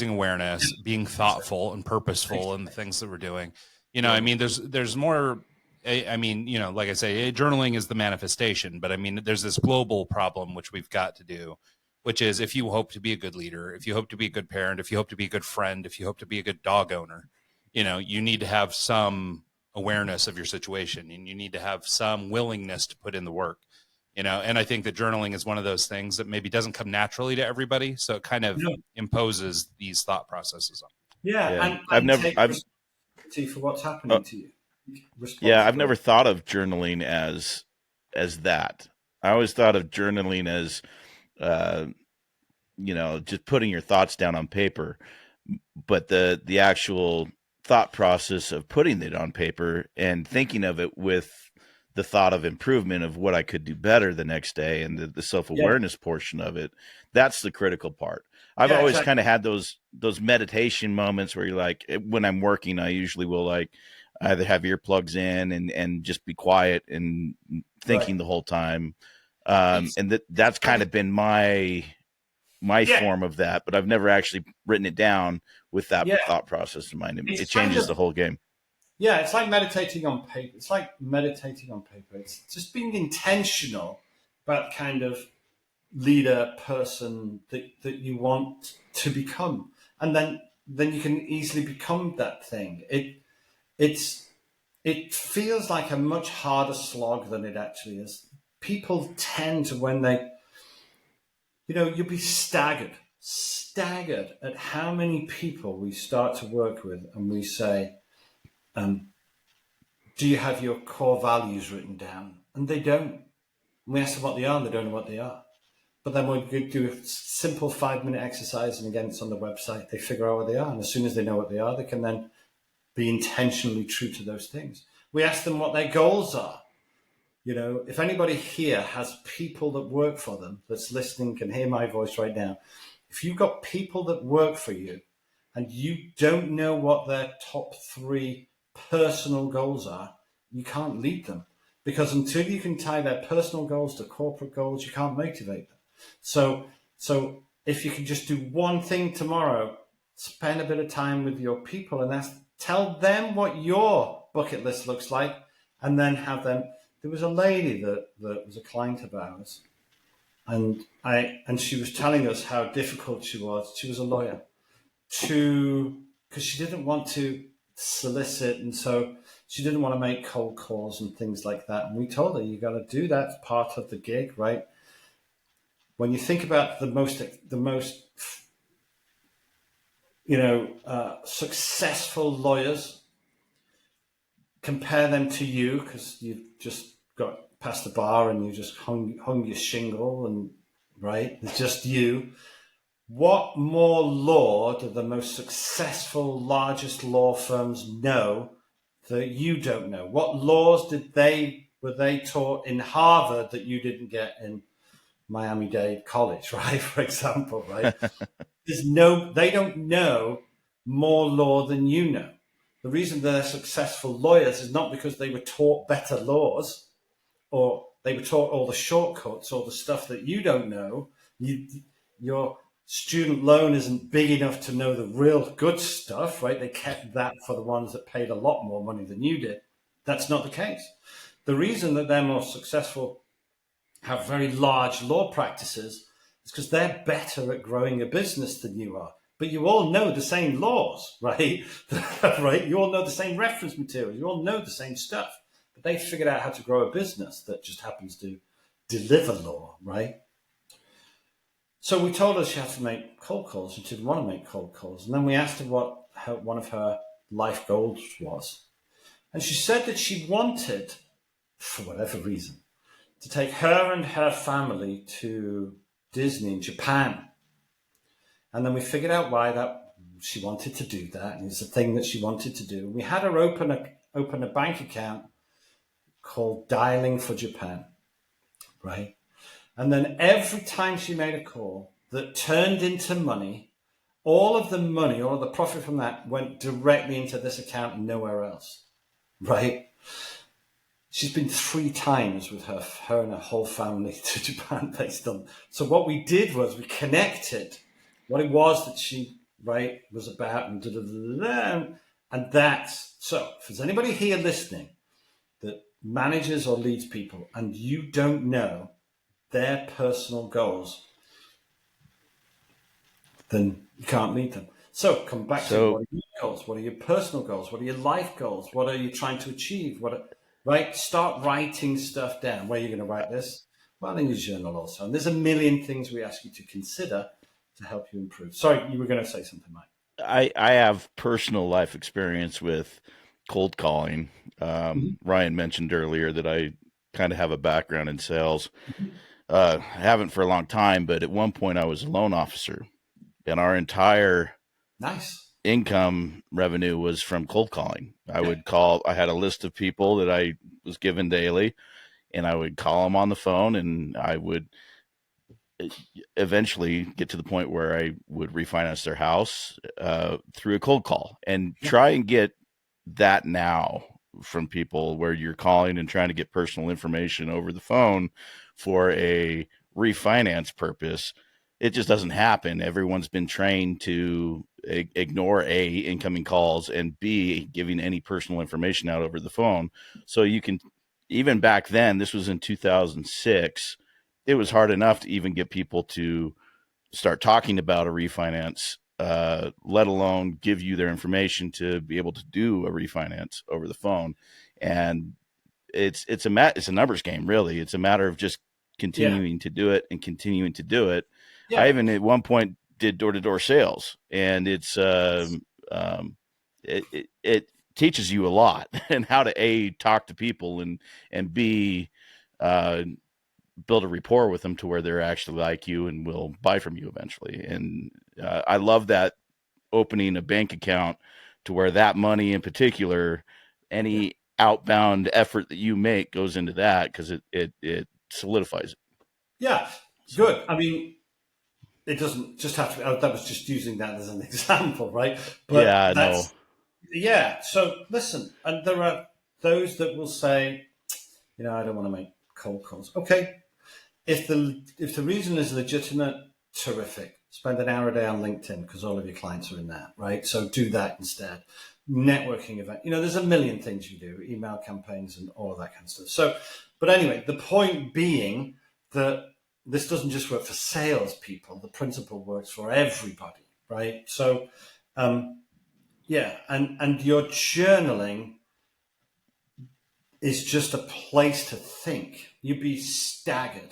awareness, being thoughtful and purposeful in the things that we're doing. I mean, there's more, I mean, like I say, journaling is the manifestation, but I mean, there's this global problem, which we've got to do, which is if you hope to be a good leader, if you hope to be a good parent, if you hope to be a good friend, if you hope to be a good dog owner, you need to have some awareness of your situation, and you need to have some willingness to put in the work, and I think that journaling is one of those things that maybe doesn't come naturally to everybody, so it kind of imposes these thought processes on. And I've never responsibility for what's happening to you. I've never thought of journaling as that. I always thought of journaling as just putting your thoughts down on paper, but the actual thought process of putting it on paper and thinking of it with the thought of improvement of what I could do better the next day, and the self-awareness portion of it, that's the critical part. I've always kind of had those meditation moments where you're like, when I'm working, I usually will like either have earplugs in and just be quiet and thinking the whole time. And that's kind of been my form of that, but I've never actually written it down with that thought process in mind. It changes the whole game. Yeah, it's like meditating on paper. It's just being intentional about kind of leader person that you want to become. And then you can easily become that thing. It feels like a much harder slog than it actually is. People tend to, when they, you'll be staggered at how many people we start to work with and we say, do you have your core values written down? And they don't. We ask them what they are and they don't know what they are. But then when we do a simple 5-minute exercise, and again, it's on the website, they figure out what they are. And as soon as they know what they are, they can then be intentionally true to those things. We ask them what their goals are. You know, if anybody here has people that work for them that's listening, can hear my voice right now, if you've got people that work for you and you don't know what their top 3 personal goals are, you can't lead them, because until you can tie their personal goals to corporate goals, you can't motivate them. So if you can just do one thing tomorrow, spend a bit of time with your people and tell them what your bucket list looks like, and then have them. There was a lady that was a client of ours, and she was telling us how difficult she was. She was a lawyer, because she didn't want to solicit, and so she didn't want to make cold calls and things like that. And we told her, you got to do that, it's part of the gig, right? When you think about the most successful lawyers, compare them to you, because you've just got past the bar and you just hung your shingle, and right, it's just you. What more law do the most successful, largest law firms know that you don't know? What laws were they taught in Harvard that you didn't get in Miami-Dade College, right? For example, right? They don't know more law than you know. The reason they're successful lawyers is not because they were taught better laws, or they were taught all the shortcuts or the stuff that you don't know. Your student loan isn't big enough to know the real good stuff, right? They kept that for the ones that paid a lot more money than you did. That's not the case. The reason that they're more successful, have very large law practices, is because they're better at growing a business than you are. But you all know the same laws, right? Right? You all know the same reference material. You all know the same stuff. But they figured out how to grow a business that just happens to deliver law, right? So we told her she had to make cold calls, and she didn't want to make cold calls. And then we asked her what one of her life goals was. And she said that she wanted, for whatever reason, to take her and her family to Disney in Japan. And then we figured out why that she wanted to do that, and it's a thing that she wanted to do. We had her open a bank account called Dialing for Japan, right? And then every time she made a call that turned into money, all of the money, all of the profit from that went directly into this account and nowhere else, right? She's been 3 times with her and her whole family to Japan based on. So what we did was we connected what it was that she, right, was about, and that's, so if there's anybody here listening that manages or leads people and you don't know their personal goals, then you can't meet them. So come back to what are your goals? What are your personal goals? What are your life goals? What are you trying to achieve? Right? Start writing stuff down. Where are you going to write this? Well, in your journal also. And there's a million things we ask you to consider to help you improve. Sorry, you were going to say something, Mike. I have personal life experience with cold calling. Ryan mentioned earlier that I kind of have a background in sales. I haven't for a long time, but at one point I was a loan officer, and our entire income revenue was from cold calling. I would call. I had a list of people that I was given daily, and I would call them on the phone, and I would eventually get to the point where I would refinance their house through a cold call, and try and get that now from people, where you're calling and trying to get personal information over the phone for a refinance purpose. It just doesn't happen. Everyone's been trained to ignore A, incoming calls, and B, giving any personal information out over the phone. So you can, even back then, this was in 2006, it was hard enough to even get people to start talking about a refinance, let alone give you their information to be able to do a refinance over the phone. And it's a numbers game, really. It's a matter of just continuing to do it and continuing to do it. Yeah. I even at one point did door-to-door sales, and it teaches you a lot and how to A, talk to people, and B, build a rapport with them to where they're actually like you and will buy from you eventually. And I love that opening a bank account to where that money in particular, any outbound effort that you make goes into that because it solidifies it. Yeah, good. I mean, it doesn't just have to be, that was just using that as an example, right? But Yeah, no. yeah. So listen, and there are those that will say, I don't want to make cold calls. Okay. If the reason is legitimate, terrific. Spend an hour a day on LinkedIn because all of your clients are in there, right? So do that instead. Networking event. There's a million things you do, email campaigns and all of that kind of stuff. So, but anyway, the point being that this doesn't just work for salespeople. The principle works for everybody, right? So, yeah, and your journaling is just a place to think. You'd be staggered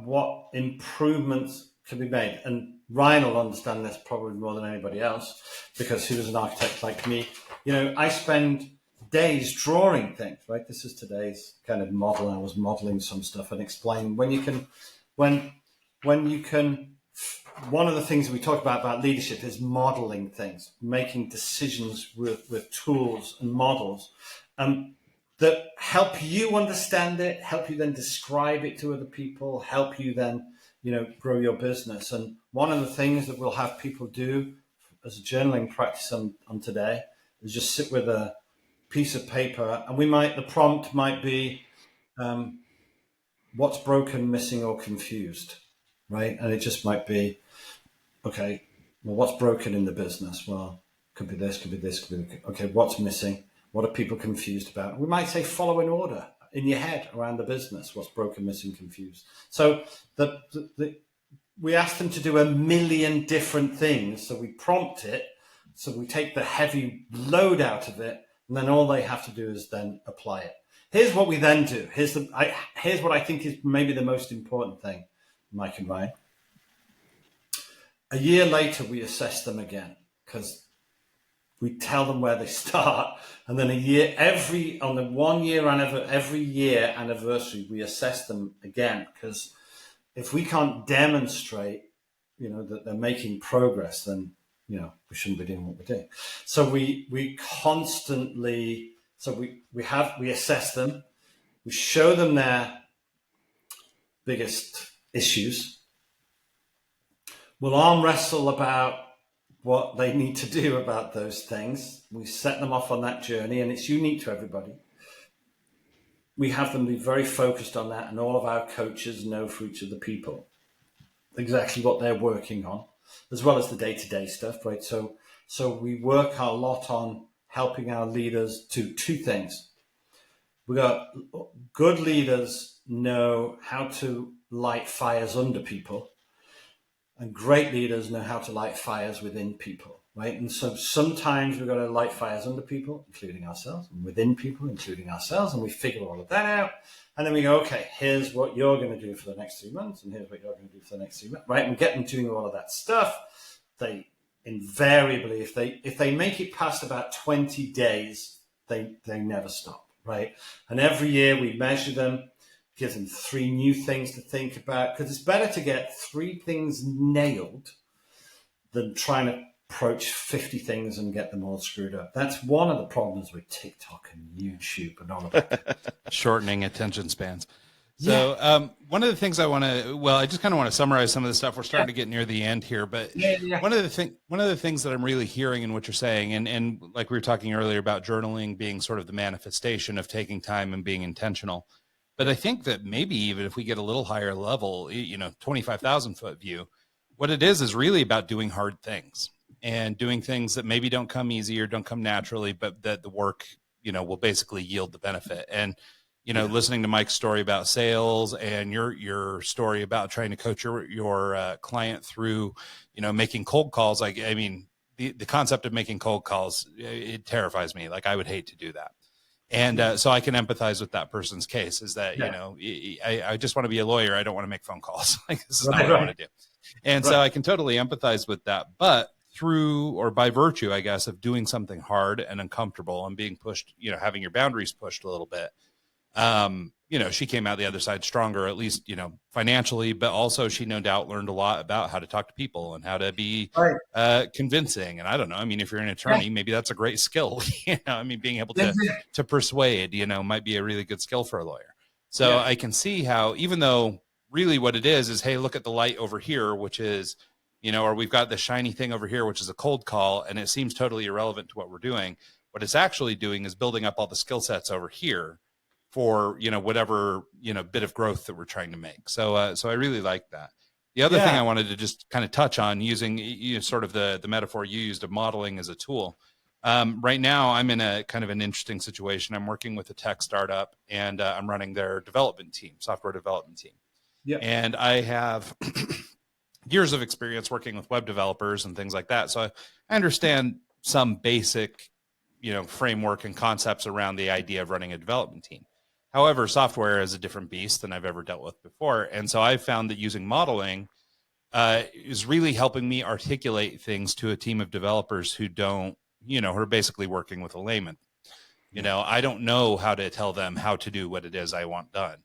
what improvements can be made. And Ryan will understand this probably more than anybody else because he was an architect like me. I spend days drawing things, right? This is today's kind of model. I was modeling some stuff and explaining when you can, one of the things we talk about leadership is modeling things, making decisions with tools and models that help you understand it, help you then describe it to other people, help you then, grow your business. And one of the things that we'll have people do as a journaling practice on today is just sit with a piece of paper, and the prompt might be, what's broken, missing, or confused, right? And it just might be, okay, well, what's broken in the business? Well, could be this, could be this, could be, okay, what's missing? What are people confused about? We might say follow an order in your head around the business. What's broken, missing, confused? So we ask them to do a million different things. So we prompt it. So we take the heavy load out of it. And then all they have to do is then apply it. Here's what we then do. Here's what I think is maybe the most important thing, Mike and Ryan. A year later, we assess them again because we tell them where they start, and then every year anniversary, we assess them again. Because if we can't demonstrate, that they're making progress, then we shouldn't be doing what we're doing. So we constantly, we assess them, we show them their biggest issues. We'll arm wrestle about what they need to do about those things. We set them off on that journey, and it's unique to everybody. We have them be very focused on that, and all of our coaches know for each of the people exactly what they're working on, as well as the day-to-day stuff, right? So we work a lot on helping our leaders do two things. We got good leaders know how to light fires under people, and great leaders know how to light fires within people, right? And so sometimes we've got to light fires under people, including ourselves, and within people, including ourselves, and we figure all of that out. And then we go, okay, here's what you're going to do for the next 3 months, and here's what you're going to do for the next 3 months, right? And get them doing all of that stuff. They invariably, if they make it past about 20 days, they never stop, right? And every year we measure them, give them 3 new things to think about, because it's better to get 3 things nailed than trying to approach 50 things and get them all screwed up. That's one of the problems with TikTok and YouTube and all of that. Shortening attention spans. So one of the things I just kind of want to summarize some of the stuff. We're starting to get near the end here, but one of the things that I'm really hearing in what you're saying, and like we were talking earlier about journaling being sort of the manifestation of taking time and being intentional. But I think that maybe even if we get a little higher level, 25,000 foot view, what it is really about doing hard things and doing things that maybe don't come easy or don't come naturally, but that the work, will basically yield the benefit. And, listening to Mike's story about sales and your story about trying to coach your client through, making cold calls. The concept of making cold calls, it terrifies me. Like I would hate to do that. And so I can empathize with that person's case is that, I just want to be a lawyer. I don't want to make phone calls. Like this is not what I want to do. And so I can totally empathize with that. But through or by virtue, I guess, of doing something hard and uncomfortable and being pushed, having your boundaries pushed a little bit, She came out the other side stronger, at least, financially, but also she no doubt learned a lot about how to talk to people and how to be Right. convincing. And I don't know, I mean, if you're an Yeah. attorney, maybe that's a great skill. Being able Yeah. to persuade, might be a really good skill for a lawyer. So Yeah. I can see how, even though really what it is, hey, look at the light over here, which is, or we've got the shiny thing over here, which is a cold call, and it seems totally irrelevant to what we're doing. What it's actually doing is building up all the skill sets over here for, whatever, bit of growth that we're trying to make. So I really like that. The other thing I wanted to just kind of touch on, using sort of the metaphor you used of modeling as a tool. Right now, I'm in a kind of an interesting situation. I'm working with a tech startup, and I'm running their development team, software development team. Yeah. And I have years of experience working with web developers and things like that. So I understand some basic, framework and concepts around the idea of running a development team. However, software is a different beast than I've ever dealt with before. And so I've found that using modeling is really helping me articulate things to a team of developers who don't, who are basically working with a layman. I don't know how to tell them how to do what it is I want done,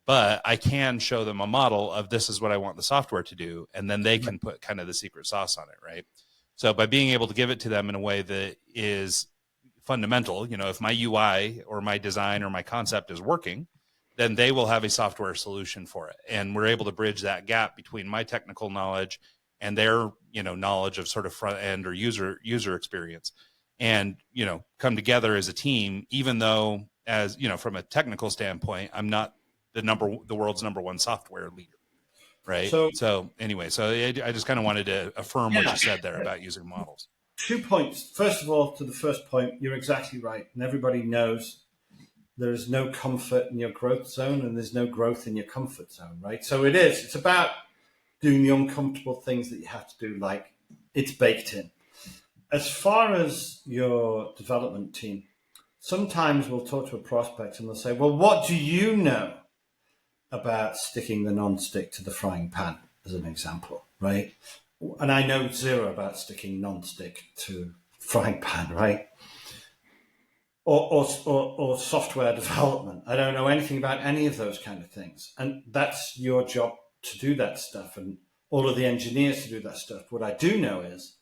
but I can show them a model of this is what I want the software to do. And then they can put kind of the secret sauce on it. Right. So by being able to give it to them in a way that is fundamental, if my UI or my design or my concept is working, then they will have a software solution for it. And we're able to bridge that gap between my technical knowledge and their, knowledge of sort of front end or user experience, and, come together as a team, even though, as, from a technical standpoint, I'm not the world's number one software leader. Right. So anyway, I just kind of wanted to affirm what you said there about using models. 2 points. First of all, to the first point, you're exactly right. And everybody knows there is no comfort in your growth zone and there's no growth in your comfort zone, right? So it's about doing the uncomfortable things that you have to do, like it's baked in. As far as your development team, sometimes we'll talk to a prospect and they'll say, well, what do you know about sticking the non-stick to the frying pan, as an example, right? And I know zero about sticking non-stick to frying pan, right? Or software development. I don't know anything about any of those kind of things. And that's your job to do that stuff and all of the engineers to do that stuff. What I do know is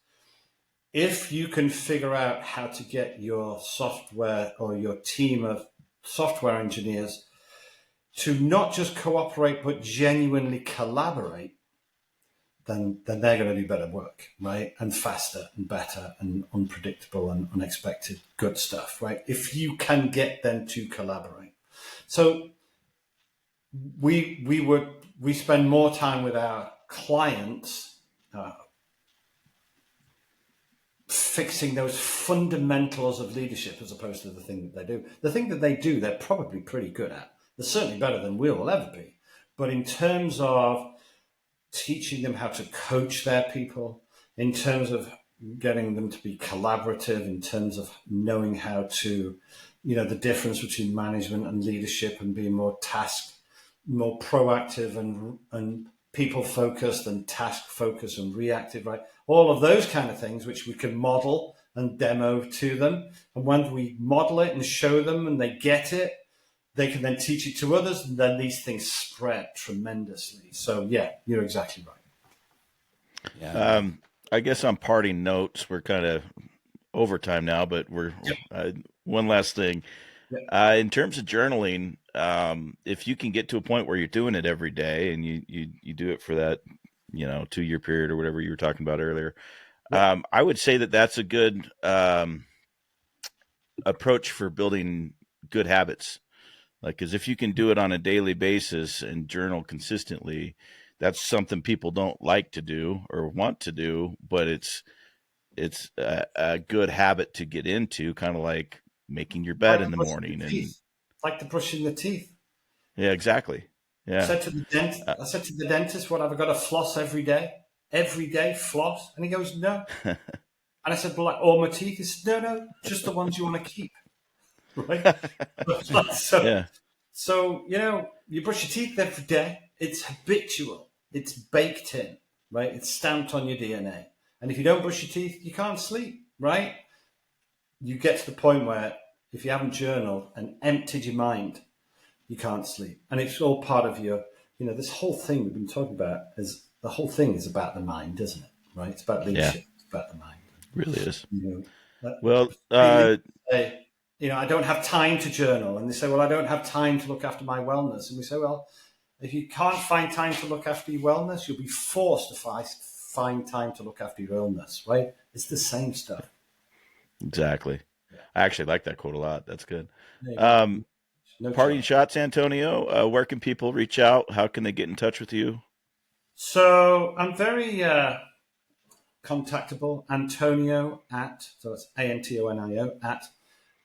if you can figure out how to get your software or your team of software engineers to not just cooperate, but genuinely collaborate, then they're going to do better work, right? And faster and better and unpredictable and unexpected good stuff, right? If you can get them to collaborate. So we spend more time with our clients fixing those fundamentals of leadership as opposed to the thing that they do. The thing that they do, they're probably pretty good at. They're certainly better than we will ever be. But in terms of teaching them how to coach their people, in terms of getting them to be collaborative, in terms of knowing how to, the difference between management and leadership and being more proactive and people focused and task focused and reactive, right? All of those kind of things, which we can model and demo to them. And when we model it and show them and they get it, they can then teach it to others, and then these things spread tremendously. So, yeah, you're exactly right. Yeah. I guess on parting notes, we're kind of overtime now, but we're one last thing. Yep. In terms of journaling, if you can get to a point where you're doing it every day and you do it for that, 2-year period or whatever you were talking about earlier, yep. I would say that that's a good approach for building good habits. Because if you can do it on a daily basis and journal consistently, that's something people don't like to do or want to do, but it's a good habit to get into, kind of like making your bed in the morning. And it's like the brushing the teeth. Yeah, exactly. Yeah. I said to the dentist, what, have I got to floss every day? Every day, floss? And he goes, no. And I said, well, like all my teeth? He said, no, just the ones you want to keep. Right? So, you brush your teeth every day. It's habitual. It's baked in, right? It's stamped on your DNA. And if you don't brush your teeth, you can't sleep, right? You get to the point where if you haven't journaled and emptied your mind you can't sleep. And it's all part of your, this whole thing we've been talking about the whole thing is about the mind, isn't it? Right? It's about leadership. It's about the mind. It really is. Well, I don't have time to journal. And they say, well, I don't have time to look after my wellness. And we say, well, if you can't find time to look after your wellness, you'll be forced to find time to look after your illness, right? It's the same stuff. Exactly. Yeah. I actually like that quote a lot. That's good. No Parting shots, Antonio. Where can people reach out? How can they get in touch with you? So I'm very contactable. Antonio so it's Antonio at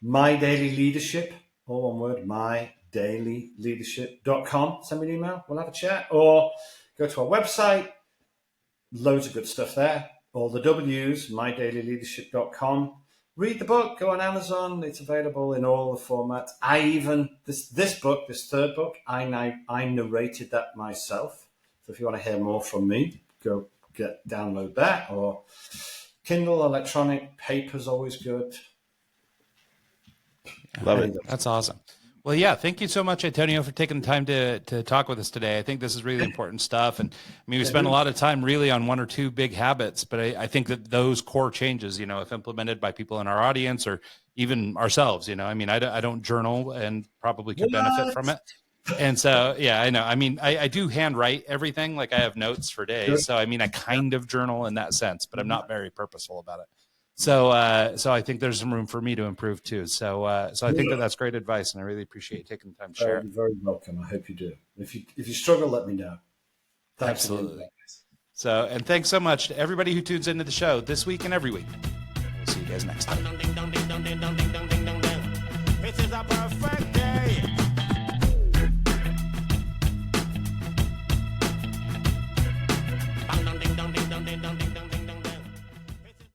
My Daily Leadership, all one word, mydailyleadership.com. Send me an email. We'll have a chat. Or go to our website. Loads of good stuff there. All the W's, mydailyleadership.com. Read the book. Go on Amazon. It's available in all the formats. I even, this third book, I narrated that myself. So if you want to hear more from me, go download that. Or Kindle, electronic, paper's always good. Love it. That's awesome. Well, yeah, thank you so much, Antonio, for taking the time to talk with us today. I think this is really important stuff. And I mean, we spent a lot of time really on one or two big habits, but I think that those core changes, if implemented by people in our audience or even ourselves, I mean, I don't journal and probably could benefit from it. And so, yeah, I know. I mean, I do handwrite everything. Like I have notes for days. So, I mean, I kind of journal in that sense, but I'm not very purposeful about it. So I think there's some room for me to improve too. So I think that's great advice, and I really appreciate you taking the time to share. You're very welcome. I hope you do. If you struggle, let me know. Thanks. Absolutely. So, and thanks so much to everybody who tunes into the show this week and every week. We'll see you guys next time.